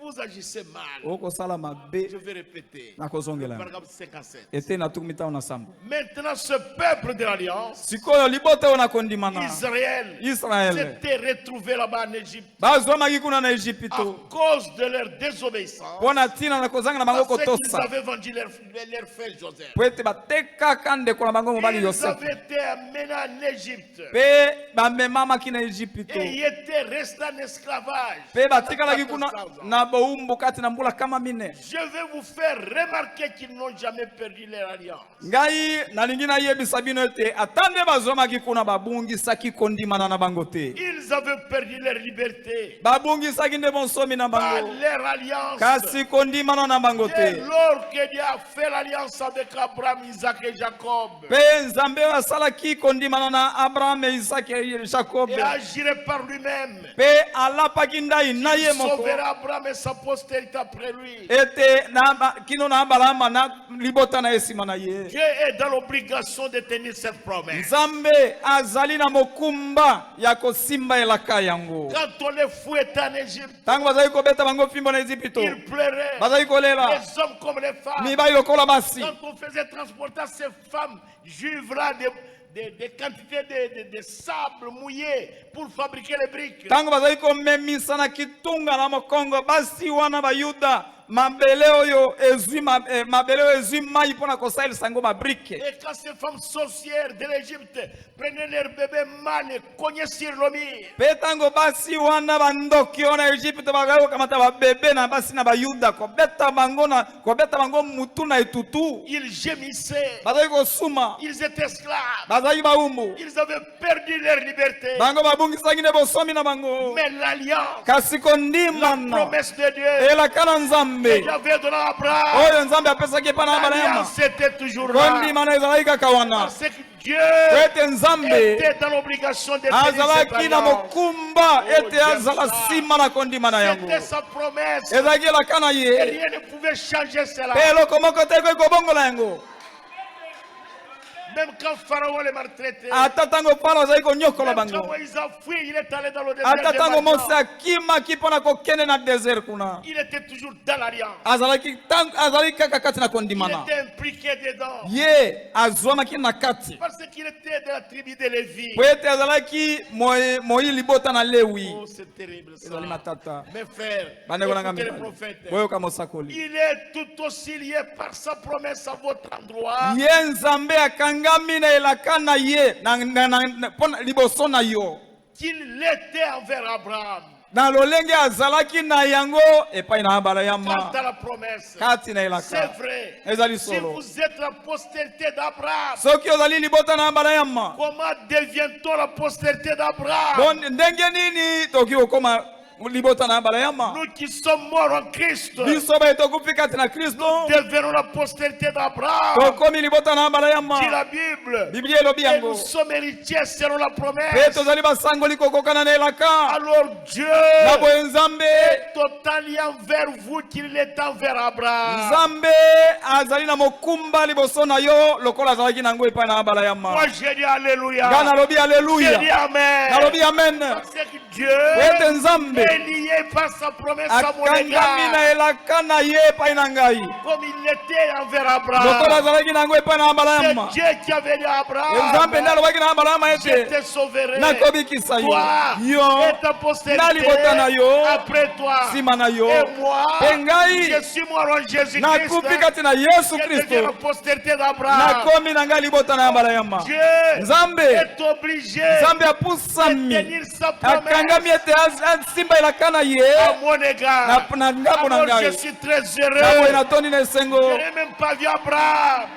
Vous agissez mal. Je vais répéter. Paragraphe 57. Maintenant, ce peuple de l'Alliance, Israël, s'était retrouvé là-bas en Égypte à cause de leur désobéissance. Parce qu'ils avaient vendu leur frère Joseph. Ils avaient été amenés en Égypte. Et ils étaient restés en esclavage. Je vais vous faire remarquer qu'ils n'ont jamais perdu leur alliance. Ils avaient perdu leur liberté par leur alliance. Dès lors que Dieu a fait l'alliance avec Abraham, Isaac et Jacob, et agirait par lui-même, il sauvera Abraham et sa postérité après lui. Dieu est dans l'obligation de tenir cette promesse. Quand on les fouettait en Égypte, ils pleuraient, les hommes comme les femmes. Quand on faisait transporter ces femmes juives-là des quantités de sable mouillé pour fabriquer les briques. Et quand ces femmes sorcières de l'Égypte prenaient leur bébé mâle et cognaient sur le mur, ils gémissaient, ils étaient esclaves, ils avaient perdu leur liberté. Mais l'alliance, la promesse de Dieu, il avait donné à Abraham, l'alliance était toujours là. Parce que Dieu était dans l'obligation de tenir cette alliance. C'était sa promesse. Et rien ne pouvait changer cela. Même quand Pharaon les maltraitait, même quand Moïse a fui, il est allé dans le désert. Il était toujours dans l'alliance. Il était impliqué dedans. Parce qu'il était de la tribu de Lévi. Oh, c'est terrible ça. Mes frères, écoutez les prophètes. Il est tout aussi lié par sa promesse à votre endroit. qu'il l'était envers Abraham. Na lolenge azalaki na yango epai na Abraham. Quant à la promesse, c'est vrai. Si vous êtes la postérité d'Abraham, comment devient-on la postérité d'Abraham? Nous qui sommes morts en Christ, nous devenons la postérité d'Abraham. Dit la Bible. Et nous sommes héritiers selon la promesse. Alors Dieu est autant lié envers vous qu'il est envers Abraham. Moi j'ai dit Alléluia. J'ai dit Amen. Parce que Dieu est lié par sa promesse à mon égard. Comme il était envers Abraham. C'est Dieu qui avait dit à Abraham, je te sauverai. Toi et ta postérité après toi. Et moi, je suis mort en Jésus-Christ. Je deviens la postérité d'Abraham. Dieu est obligé de tenir sa promesse à mon égard. Alors je suis très heureux. Je n'ai même pas vu Abraham.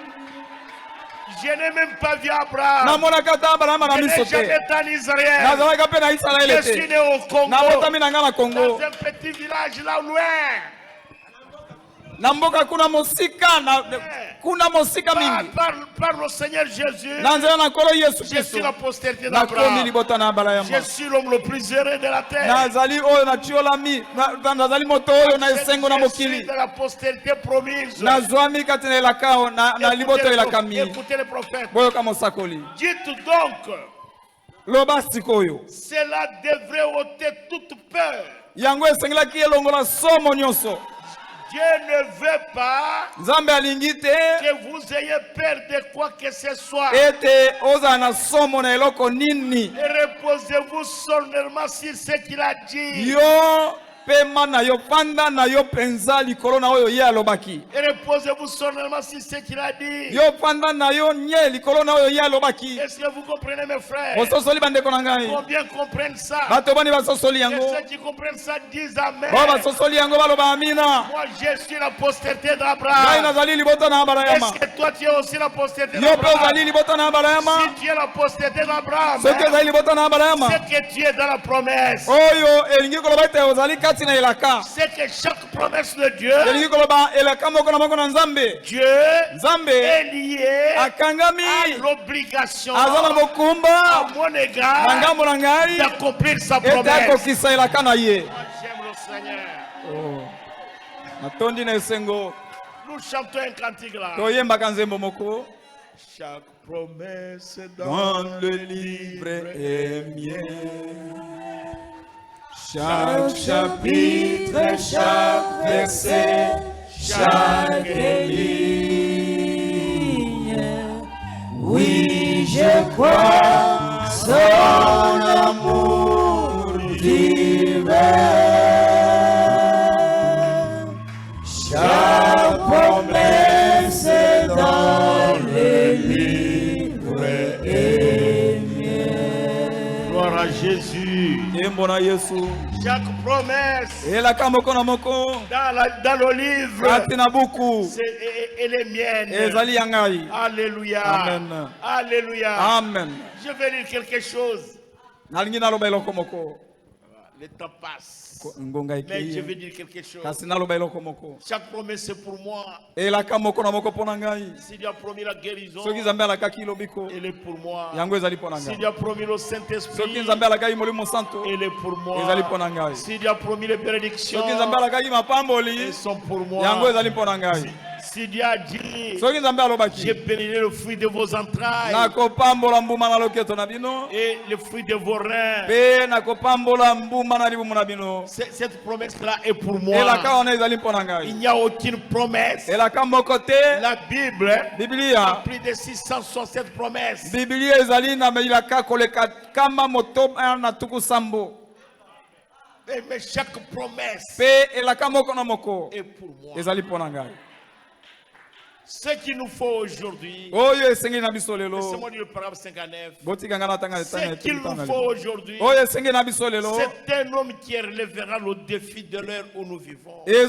Je n'ai même pas vu Abraham. Je n'ai jamais été en Israël. Je suis né au Congo, dans un petit village là loin. Par le Seigneur Jésus, je suis la postérité d'Abraham. Je suis l'homme le plus heureux de la terre. Je suis de la postérité promise. Écoutez le prophète. Dites donc, cela devrait ôter toute peur. Dieu ne veut pas que vous ayez peur de quoi que ce soit. Et reposez-vous solennellement sur ce qu'il a dit. Et reposez-vous solennellement sur ce qu'il a dit. Est-ce que vous comprenez, mes frères? Combien comprennent ça? Et ceux qui comprennent ça disent Amen. Moi je suis la postérité d'Abraham. Est-ce que toi tu es aussi la postérité d'Abraham? Si tu es la postérité d'Abraham, c'est que tu es dans la promesse. C'est que chaque promesse de Dieu, Dieu est lié à l'obligation à mon égard d'accomplir sa promesse. Moi, j'aime le Seigneur. Nous chantons un cantique là. Chaque promesse dans le livre est mienne. Chaque chapitre, chaque verset, chaque ligne, oui, je crois son amour divin. Chaque promesse dans le livre est mienne. Gloire à Jésus. Chaque promesse dans le livre, elle est mienne. Alléluia. Amen. Alléluia. Amen. Je vais dire quelque chose. Le temps passe. Mais je vais dire quelque chose. Chaque promesse est pour moi. S'il a promis la guérison, elle est pour moi. S'il a promis le Saint-Esprit, elle est pour moi. S'il a promis les bénédictions, elles sont pour moi. Si Dieu a dit, j'ai béni le fruit de vos entrailles et le fruit de vos reins, cette promesse-là est pour moi. Il n'y a aucune promesse. La Bible a plus de 667 promesses. Mais chaque promesse est pour moi. Ce qu'il nous faut aujourd'hui, laissez-moi dire le paragraphe 59. Ce qu'il nous faut aujourd'hui, c'est un homme qui relèvera le défi de l'heure où nous vivons. C'est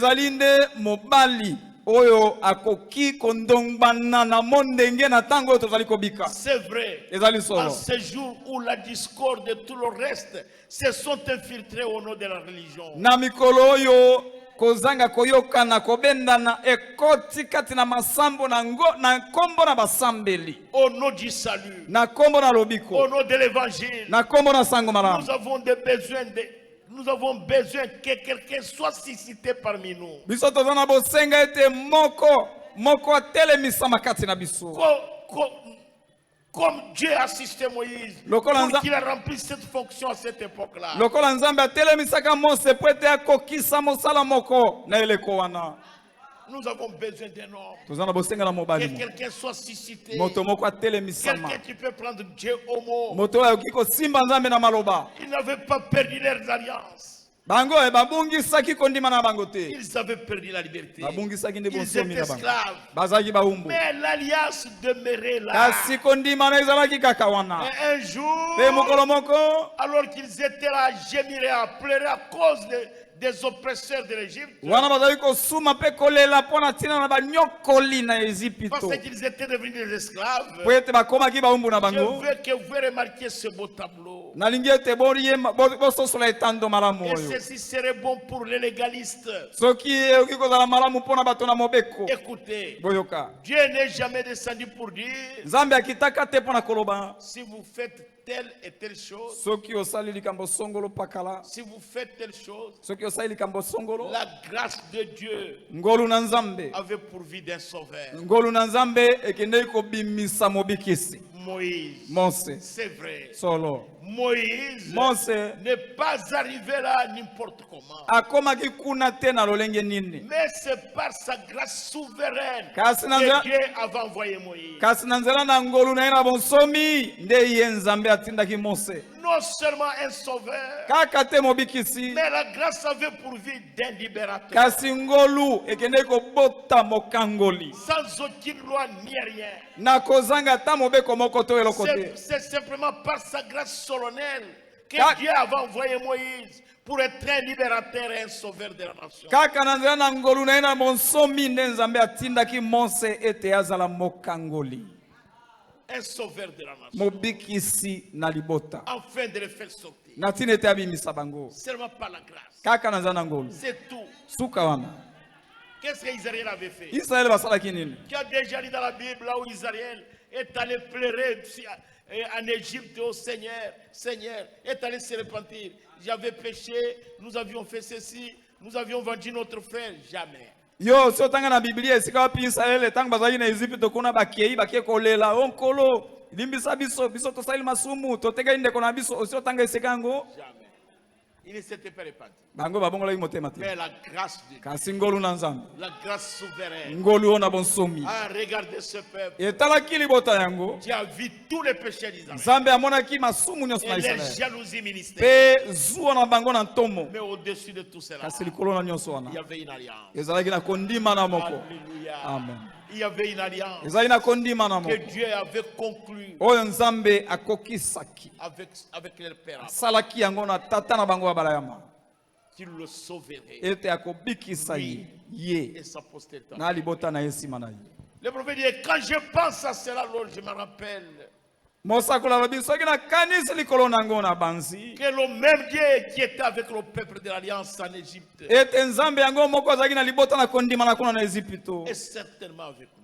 vrai. En ce jour où la discorde et tout le reste se sont infiltrés au nom de la religion. Kozanga koyokana kobendana ekoti kati na masambo na kombo na basambeli au nom du salut, na kombo na lobiko, au nom de l'évangile, na kombo na sango malamu. Nous avons besoin que quelqu'un soit suscité parmi nous. Biso tozana bosenga ete moko atelemisa makati na biso. Comme Dieu a assisté Moïse, pour qu'il a rempli cette fonction à cette époque-là. Nous avons besoin d'un homme. Que quelqu'un soit suscité. Quelqu'un qui peut prendre Dieu au mot. Ils n'avaient pas perdu leurs alliances. Ils avaient perdu la liberté. Ils étaient esclaves. Mais l'alliance demeurait là. Et un jour, alors qu'ils étaient là à gémir et à pleurer à cause des oppresseurs de l'Égypte, parce qu'ils étaient devenus des esclaves, je veux que vous remarquiez ce beau tableau. Et ceci serait bon pour les légalistes. Écoutez, Dieu n'est jamais descendu pour dire si vous faites telle et telle chose, si vous faites telle chose, la grâce de Dieu avait pourvu d'un sauveur. Moïse, c'est vrai. Moïse n'est pas arrivé là n'importe comment. Mais c'est par sa grâce souveraine que Dieu avait envoyé Moïse. Non seulement un sauveur, mais la grâce avait pourvu d'un libérateur. Sans aucune loi ni rien. C'est simplement par sa grâce solennelle que Dieu avait envoyé Moïse pour être un libérateur et un sauveur de la nation. Un sauveur de la nation. Afin de le faire sortir. Seulement par la grâce. C'est tout. Qu'est-ce qu'Israël avait fait? Qui a déjà lu dans la Bible là où Israël est allé pleurer en Égypte au Seigneur, est allé se repentir. J'avais péché, nous avions fait ceci, nous avions vendu notre frère. Jamais. Yo, so tanga na Biblia esika wapi Israel tanga bazali na Egypte kuna bakei kolela onkolo limbisa biso to sali masumu to tega inde kona biso osio tanga esikango. Jamais. Il ne s'était pas répandu. Mais la grâce de Dieu, la grâce souveraine, a regardé ce peuple. Tu as vu tous les péchés d'Israël et les jalousies ministérielles. Mais au-dessus de tout cela, il y avait une alliance. Alléluia. Amen. Il y avait une alliance que Dieu avait conclue avec leur père. Qu'il le sauverait. Et sa postérité. Le prophète dit, quand je pense à cela, alors je me rappelle que le même Dieu qui était avec le peuple de l'Alliance en Égypte est certainement avec nous.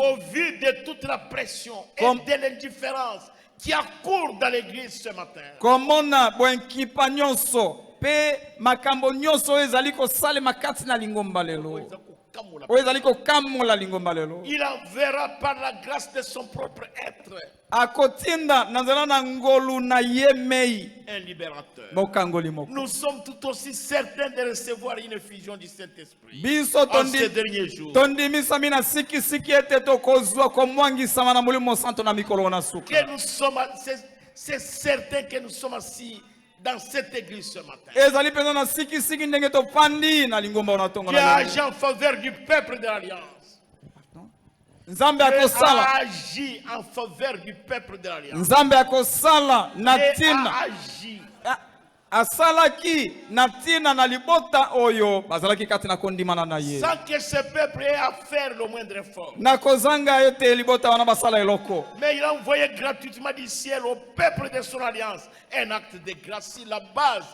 Au vu de toute la pression et de l'indifférence qui accourt dans l'église ce matin, il enverra par la grâce de son propre être un libérateur. Nous sommes tout aussi certains de recevoir une effusion du Saint-Esprit en ces derniers jours. C'est certain que nous sommes assis dans cette église ce matin. Qui agit en faveur du peuple de l'Alliance. Nzambe akosala. A agi en faveur du peuple de l'Alliance. Nzambe akosala na Et tina. a agi. Asalaki na tina na libota oyo bazalaki kati na kondimana na ye. Sans que ce peuple ait à faire le moindre effort. Na kozanga ete libota wana basala eloko. Mais il a envoyé gratuitement du ciel au peuple de son alliance un acte de grâce sur la base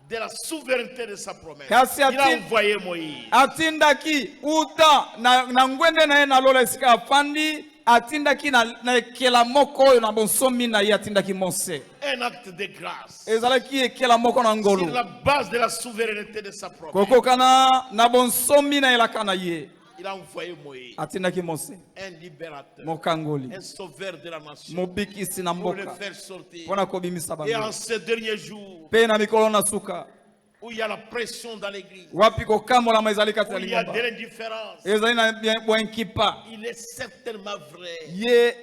de la souveraineté de sa promesse. Il a envoyé Moïse. Atindaki uta na ngwende na ye na lola esika afandi. Atindaki na ekela moko oyo na bonsomi na ye atindaki Mose. Un acte de grâce. Ezalaki ekela moko na ngolu. Sur la base de la souveraineté de sa promesse. Kokokana na bonsomi na elaka na ye. Il a envoyé Moïse. Atindaki Mose. Un libérateur. Mokangoli. Un sauveur de la nation. Mobikisi na Pour mboka. le faire sortir. Pona kobimisa bango. Et en ces derniers jours. Pe na mikolo na suka. Où il y a la pression dans l'église. Wapi kokamola maizali kati ya Où il y a lingomba. de l'indifférence. Ezali na bwankipa. Il est certainement vrai. Ye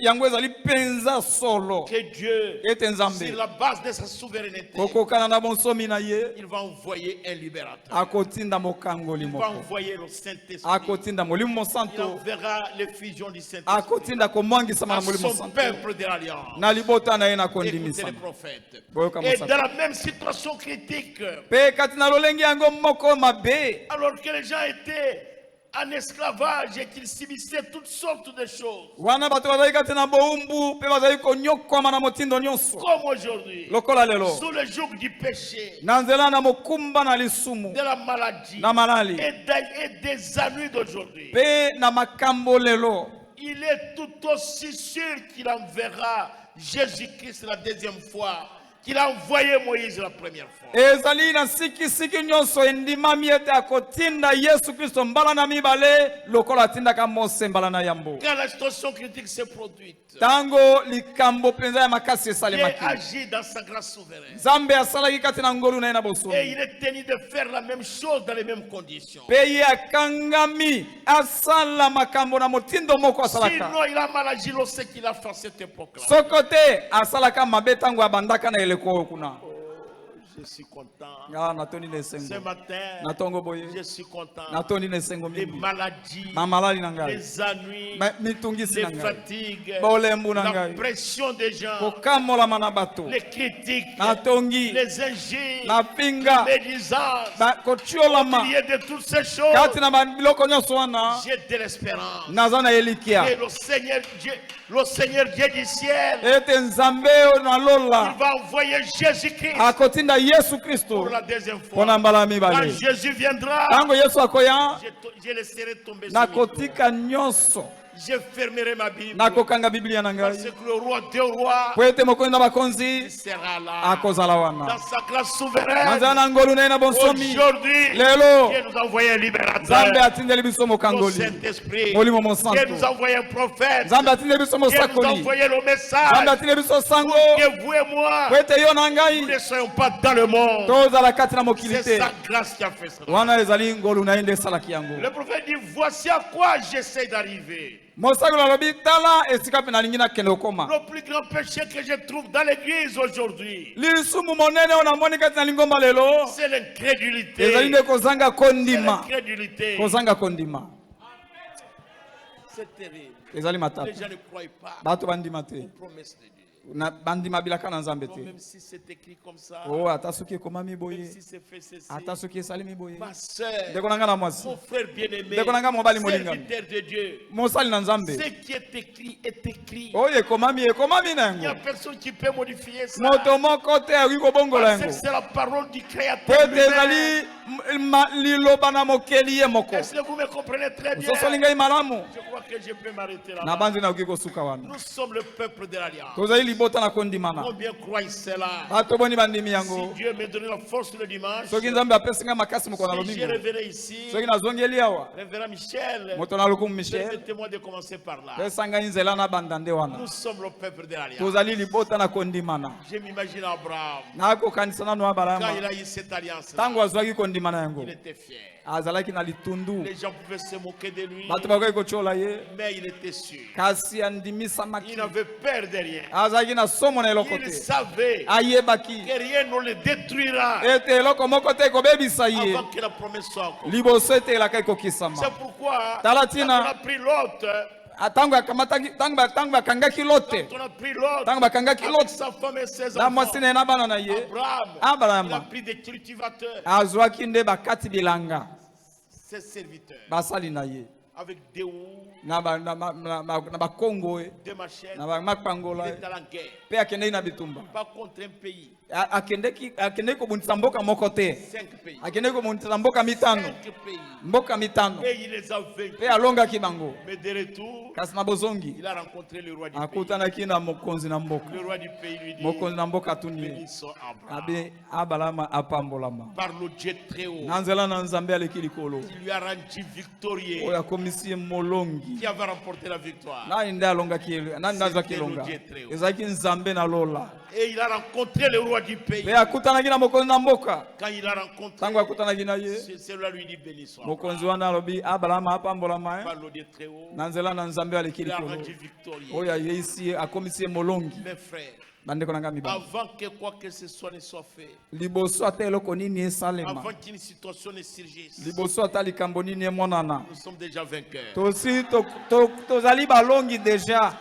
yango ezali penza solo. Que Dieu, Ete nzambe. sur la base de sa souveraineté, Kokokana na bonsomi na ye. il va envoyer un libérateur. Akotinda mokangoli Il va moko. envoyer le Saint-Esprit. Akotinda molimo Il mosanto. enverra l'effusion du Saint-Esprit Akotinda komwangisama à na molimo son mosanto. peuple de l'Alliance. Na libota na ye na Écoutez kondimisa. les prophètes. Boyoka Et mosaka. dans la même situation critique, Pe kati na lolenge yango moko mabe. alors que les gens étaient en esclavage et qu'ils subissaient toutes sortes de choses, Wana bato bazali kati na boumbu pe bazali konyokwama na motindo nyonso. comme aujourd'hui, Lokola lelo. sous le joug du péché, Na nzela na mokumba na lisumu. de la maladie Na malali. et des ennuis d'aujourd'hui. Pe na makambo lelo. Il est tout aussi sûr qu'il enverra Jésus-Christ la deuxième fois qu'il a envoyé Moïse la première fois. Ezali na siki nyonso endimami ete akotinda Yesu Kristo mbala na mibale lokola atindaka Mose mbala na yambo. Quand la situation critique s'est produite, Tango likambo penza ya makasi Dieu esalemaki. agit dans sa grâce souveraine. Nzambe asalaki kati na ngolu na ye na Et bosomi. il est tenu de faire la même chose dans les mêmes conditions. Pe ye akangami asala makambo na motindo moko asalaka. Sinon, il a mal agi lorsque qu'il a fait à cette époque-là. Sokote asalaka mabe tango abandaka na eleko kuna. Je suis content. Ah, natoni Ce nesengo. matin, Natongo boye. je suis content. Natoni nesengo Les mingi. maladies, Mamalali na ngai. les ennuis, Mitungisi les na ngai. fatigues, Bolembu na la ngai. pression des gens, Kokamola mana bato. les critiques, Natongi. les injures, Na pinga. les médisances, Ba kotiolama. il y a de toutes ces choses. Kati na biloko nyonso wana. J'ai de l'espérance. Naza na elikia. Et le Seigneur Dieu du ciel, Ete nzambe na il lola. va envoyer Jésus-Christ Akotinda Yesu Kristo. pour la deuxième fois. Pona mbala Quand mibale. Jésus viendra, Tango Yesu akoya. je laisserai tomber sur lui. Nakotika nyonso. Je fermerai ma Bible. Nakokanga Biblia na Parce ngai. que le roi des rois Po ete mokonzi na bakonzi sera là. akozala wana. Dans sa grâce souveraine. Naza na ngolu na ye na bonsomi. Aujourd'hui, Lelo. Dieu nous a envoyé un libérateur. Nzambe atindeli biso Le mokangoli. Saint-Esprit. Molimo Dieu mosanto. nous a envoyé un prophète. Nzambe atindeli biso Dieu nous a mosakoli. envoyé le Nzambe message. atindeli biso sango. Que vous et moi, Po ete yo na nous ngai. ne soyons pas dans le monde. Tozala kati na mokili C'est te. sa grâce qui a fait cela. Wana ezali ngolu na ye nde esalaki yango. Le prophète dit, voici à quoi j'essaie d'arriver. Mosakoli alobi tala esika pe nalingi nakende okoma. Le plus grand péché que je trouve dans l'église aujourd'hui, Lisumu monene oyo namoni kati na lingomba lelo. c'est l'incrédulité. Ezali nde kozanga C'est kondima. l'incrédulité. Kozanga kondima. C'est terrible. Ezali matata. Les gens ne croient pas Bato bandima te. aux promesses de Dieu. Na bandima bilaka na nzambe Non, te. même si c'est écrit comme ça, Oh, ata soki ekomami même boye. si c'est fait ceci, Ata soki esalemi boye. ma soeur, Ndeko nanga na mwasi. mon frère bien-aimé, Ndeko nanga mobali molingami. serviteur de Dieu, Mosali na nzambe. ce qui est écrit. Oyo ekomami ekomami na Il n'y a yango. personne qui peut modifier ça. Moto moko te akoki kobongola Parce que yango. c'est la parole du Po Créateur ete lui-même. ezali liloba na mokeli ye moko. Est-ce que vous me comprenez très bien? Mosusu olingai malamu. Je crois que je peux m'arrêter là. Na banzi nakoki kosuka wana. Nous sommes le peuple de l'Alliance. Tozali libota na kondimana. Combien croient cela? Bato boni bandimi Si yango. Dieu me donné la force le dimanche, Soki nzambe apesi nga makasi moko na si je lomingo. revenais ici, Soki nazongeli awa. Révérend Michel, Moto na lokumu Michel. permettez-moi de commencer par là. Pesa ngai nzela na banda nde wana. Nous sommes le peuple de l'Alliance. Tozali libota na kondimana. Je m'imagine Abraham, Nakokanisa nanu quand Abrahama. il a eu cette alliance-là, Tango azwaki kondimana yango. il était fier. Azalaki na litundu. Les gens pouvaient se moquer de lui, Bato bakoki kotyola ye. mais il était sûr. Kasi andimisamaki. Il n'avait peur de rien. Azalaki na somo na eloko Il te. savait Ayebaki. que rien ne le détruira Ete eloko moko te ekobebisa ye. avant que la promesse soit accomplie. Liboso ete elaka ekokisama. C'est pourquoi, quand Talatina. on a pris l'autre, Tango kangaki lote. Quand on a pris l'autre, Tango bakangaki avec lote. sa femme et ses Na enfants, mwasine na bana na ye. Abraham, il a pris des cultivateurs, Azwaki nde bakati bilanga. ses serviteurs, Basali na ye. avec des houes, Na ba Congo des machettes, na ba mapangola. il est dans la guerre. Pe akende na bitumba. Pas contre un pays, Akende ko bunisa mboka moko te. 5 pays. Akende ko bunisa mboka mitano. 5 pays. Mboka mitano. Et il les a vaincus. Pe alonga kibango. Mais de retour, Kasi na bozongi. il a rencontré le roi du pays. Akutanaki na mokonzi na mboka. Le roi du pays lui dit, Mokonzi na mboka atuni. bénissons Abraham. Abe abalama apambolama. Par le Dieu très haut, Na nzela na nzambe aleki likolo. qui lui a rendu victorieux, Oya komisi molongi. qui avait remporté la victoire. Nani nde alonga kielo. Nani ndaza kilonga. Ezaki nzambe na lola. Et il a rencontré le roi du pays. Pe akutanaki na mokonzi na mboka. Quand il a rencontré, Tango akutanaki na ye. celui-là lui dit bénissons Mokonzi Abraham. wana alobi abalama apambolama. Par le Dieu très haut, Na nzela na nzambe aleki il a likolo. rendu victorieux. Oya yeisi akomisi molongi. Mes frères, Bandeko nanga mibali. avant que quoi que ce soit ne soit fait, Liboso ata eloko nini esalema. avant qu'une situation ne surgisse, Liboso ata likambo nini emonana. nous sommes déjà vainqueurs. Tosi tozali balongi deja.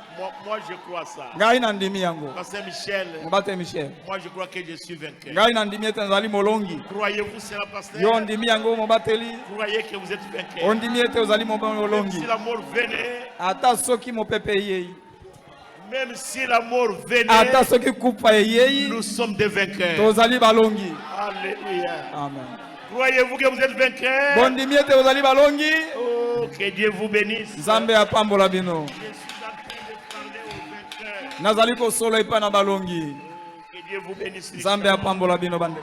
Moi, je crois ça. Ngai na ndimi yango. Pasteur Michel, Mobate Michel. moi je crois que je suis vainqueur. Ngai na ndimi ete nzali molongi. Croyez-vous cela, pasteur? Yo ndimi yango mobateli. Croyez que vous êtes vainqueur. Ondimi ete ozali molongi. Si la mort venait, Ata soki mopepe eyei. même si la mort Ata venait, soki kupa eyei. nous sommes des vainqueurs. Tozali balongi. Alléluia. Amen. Croyez-vous que vous êtes vainqueurs? Bondimi ete ozali balongi. Oh, que Dieu vous bénisse. Nzambe apambola bino. Je suis en train de parler aux vainqueurs. Nazali kosolo epa na balongi. Que Dieu vous bénisse. Nzambe apambola bino bande.